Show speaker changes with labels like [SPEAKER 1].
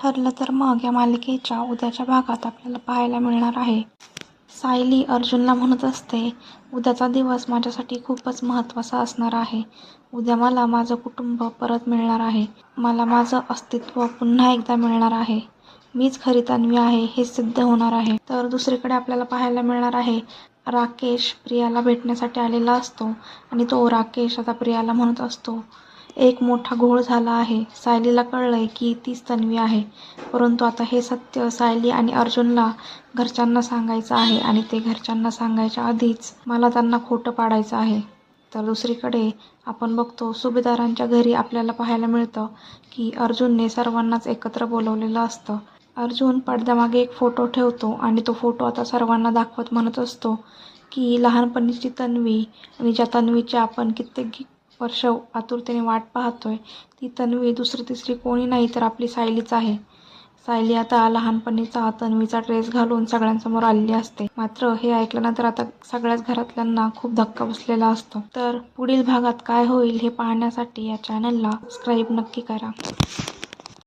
[SPEAKER 1] ठरलं तर मग या मालिकेच्या उद्याच्या भागात आपल्याला पाहायला मिळणार आहे. सायली अर्जुनला म्हणत असते, उद्याचा दिवस माझ्यासाठी खूपच महत्त्वाचा असणार आहे. उद्या मला माझं कुटुंब परत मिळणार आहे. मला माझं अस्तित्व पुन्हा एकदा मिळणार आहे. मीच खरी तन्वी आहे हे सिद्ध होणार आहे. तर दुसरीकडे आपल्याला पाहायला मिळणार आहे, राकेश प्रियाला भेटण्यासाठी आलेला असतो आणि तो राकेश आता प्रियाला म्हणत असतो, एक मोठा घोळ झाला आहे. सायलीला कळलंय की तीच तन्वी आहे, परंतु आता हे सत्य सायली आणि अर्जुनला घरच्यांना सांगायचं आहे आणि ते घरच्यांना सांगायच्या आधीच मला त्यांना खोटं पाडायचं आहे. तर दुसरीकडे आपण बघतो, सुभेदारांच्या घरी आपल्याला पाहायला मिळतं की अर्जुनने सर्वांनाच एकत्र बोलवलेलं असतं. अर्जुन पडद्यामागे एक फोटो ठेवतो आणि तो फोटो आता सर्वांना दाखवत म्हणत असतो की लहानपणीची तन्वी आणि ज्या तन्वीची आपण कित्येक वर्ष आतुरतेने वाट पाहतोय, ती तन्वी दुसरी तिसरी कोणी नाही तर आपली सायलीच आहे. सायली आता लहानपणीचा तन्वीचा ड्रेस घालून सगळ्यांसमोर आलेली असते. मात्र हे ऐकल्यानंतर आता सगळ्याच घरातल्यांना खूप धक्का बसलेला असतो. तर पुढील भागात काय होईल हे पाहण्यासाठी या चॅनलला सबस्क्राईब नक्की करा.